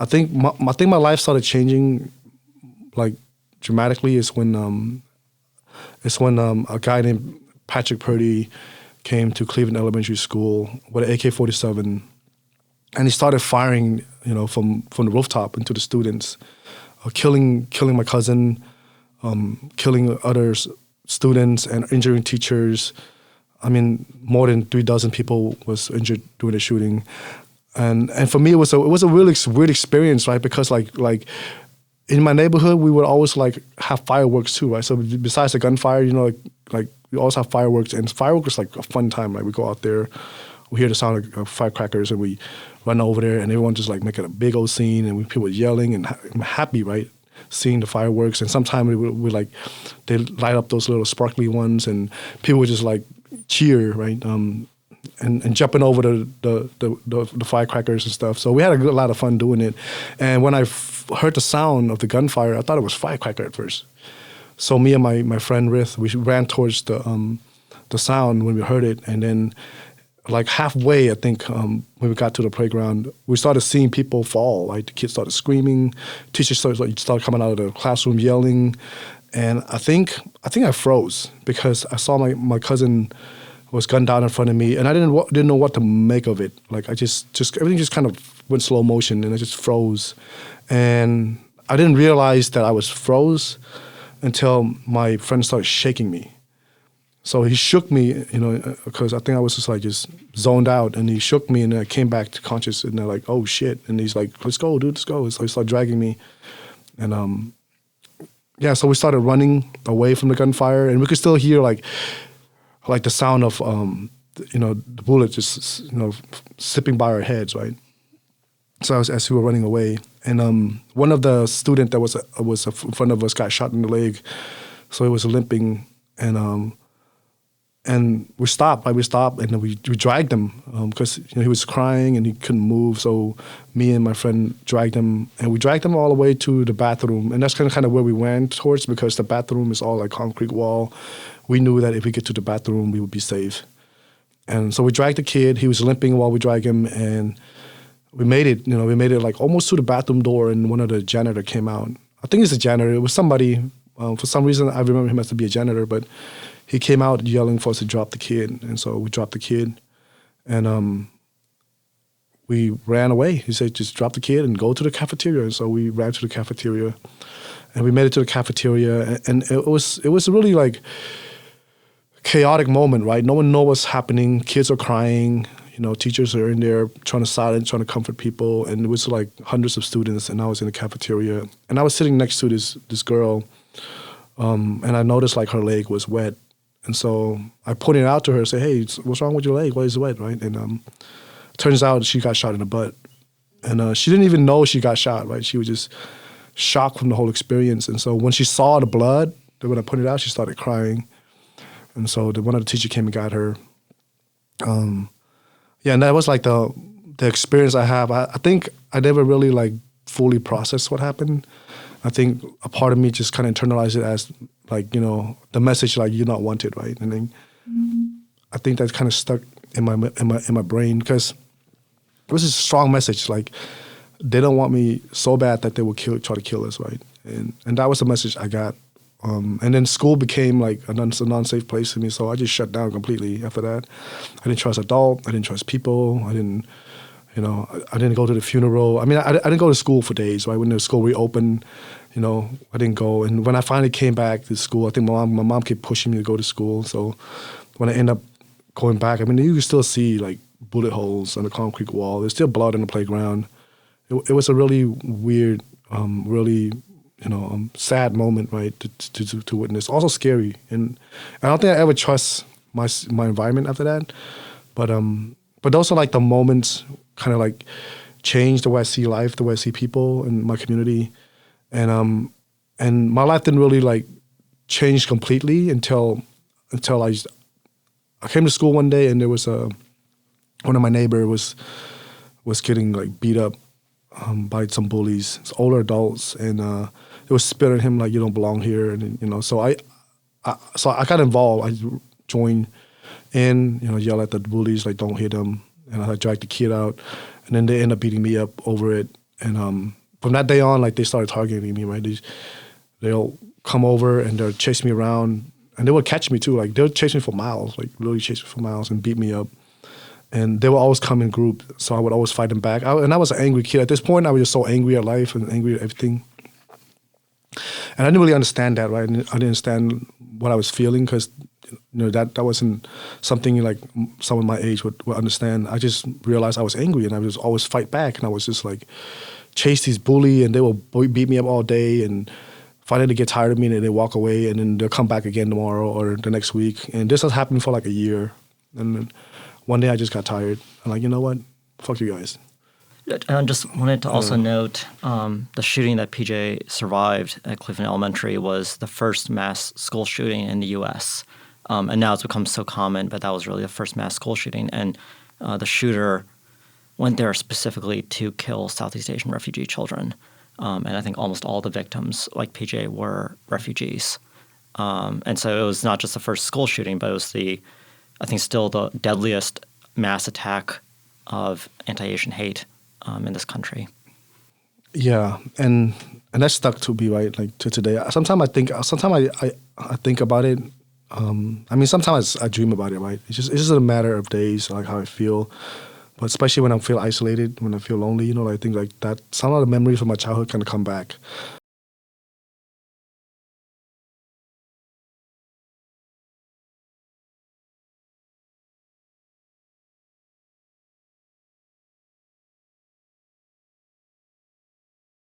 I think my life started changing like dramatically is when a guy named Patrick Purdy came to Cleveland Elementary School with an AK-47, and he started firing, from the rooftop into the students, killing my cousin, killing other students and injuring teachers. I mean, more than 36 people was injured during the shooting, and for me it was a really weird experience, right? Because like in my neighborhood we would always like have fireworks too, right? So besides the gunfire, like we also have fireworks, and fireworks is like a fun time. Like we go out there, we hear the sound of firecrackers, and we run over there, and everyone just like making a big old scene, and people yelling and happy, right? Seeing the fireworks, and sometimes we like they light up those little sparkly ones, and people would just like cheer, right? And jumping over the firecrackers and stuff. So we had a lot of fun doing it. And when I heard the sound of the gunfire, I thought it was firecracker at first. So me and my friend Rith, we ran towards the sound when we heard it, and then like halfway, I think, when we got to the playground, we started seeing people fall. Like the kids started screaming, teachers started coming out of the classroom yelling, and I think I froze because I saw my cousin was gunned down in front of me, and I didn't know what to make of it. Like I just everything just kind of went slow motion, and I just froze, and I didn't realize that I was froze until my friend started shaking me. So he shook me, because I think I was just zoned out, and he shook me, and I came back to conscious, and they're like, "Oh shit!" And he's like, "Let's go, dude, let's go." So he started dragging me, and so we started running away from the gunfire, and we could still hear like the sound of the bullet just sipping by our heads, right? So as we were running away, and one of the student that was in front of us got shot in the leg, so he was limping, and we stopped, right? We stopped, and then we dragged him because he was crying and he couldn't move. So me and my friend dragged him, and we dragged him all the way to the bathroom. And that's kind of where we went towards, because the bathroom is all like concrete wall. We knew that if we get to the bathroom, we would be safe. And so we dragged the kid. He was limping while we dragged him, and we made it. We made it like almost to the bathroom door, and one of the janitor came out. I think it's a janitor. It was somebody. For some reason, I remember him as to be a janitor, but he came out yelling for us to drop the kid, and so we dropped the kid, and we ran away. He said, "Just drop the kid and go to the cafeteria." And so we ran to the cafeteria, and we made it to the cafeteria, and it was a really like chaotic moment, right? No one knows what's happening. Kids are crying. Teachers are in there trying to comfort people, and it was like hundreds of students, and I was in the cafeteria, and I was sitting next to this girl, and I noticed like her leg was wet. And so I pointed out to her and said, "Hey, what's wrong with your leg? Why is it wet?" Right? And turns out she got shot in the butt. And she didn't even know she got shot, right? She was just shocked from the whole experience. And so when she saw the blood, when I pointed it out, she started crying. And so one of the teachers came and got her. And that was like the experience I have. I think I never really like fully processed what happened. I think a part of me just kind of internalized it as like, the message like you're not wanted, right? And then I think that kind of stuck in my brain, because it was a strong message. Like they don't want me so bad that they will try to kill us, right? And that was the message I got. And then school became like a non-safe place for me, so I just shut down completely after that. I didn't trust adults. I didn't trust people. I didn't go to the funeral. I mean, I didn't go to school for days, right? When the school reopened, I didn't go. And when I finally came back to school, I think my mom kept pushing me to go to school. So when I ended up going back, I mean, you can still see like bullet holes on the concrete wall. There's still blood on the playground. It was a really weird, really, sad moment, right, to witness. Also scary. And I don't think I ever trust my environment after that. But those are like the moments kind of like changed the way I see life, the way I see people in my community. And my life didn't really like change completely until I came to school one day, and there was one of my neighbors was getting like beat up by some bullies. It's older adults, and they were spitting at him like, "You don't belong here." And so I got involved. I joined in, yell at the bullies like, "Don't hit them." And I dragged the kid out, and then they ended up beating me up over it. And from that day on, like, they started targeting me, right? They'll come over and they'll chase me around, and they would catch me too. Like, they would chase me for miles, like literally chase me for miles and beat me up. And they would always come in group, so I would always fight them back. And I was an angry kid. At this point, I was just so angry at life and angry at everything. And I didn't really understand that, right? I didn't understand what I was feeling, because that wasn't something like someone my age would understand. I just realized I was angry, and I would just always fight back. And I was just like, chase these bully, and they will beat me up all day, and finally they get tired of me and they walk away, and then they'll come back again tomorrow or the next week. And this has happened for like a year. And then one day I just got tired. I'm like, you know what? Fuck you guys. I just wanted to also note the shooting that PJ survived at Cleveland Elementary was the first mass school shooting in the U.S. And now it's become so common, but that was really the first mass school shooting. And the shooter went there specifically to kill Southeast Asian refugee children. And I think almost all the victims, like PJ, were refugees. And so it was not just the first school shooting, but it was I think still the deadliest mass attack of anti-Asian hate in this country. Yeah, and that stuck to me, right, like to today. Sometimes I think about it. I mean, sometimes I dream about it, right? It's just a matter of days, like how I feel. But especially when I feel isolated, when I feel lonely, I think like that. Some of the memories from my childhood kind of come back.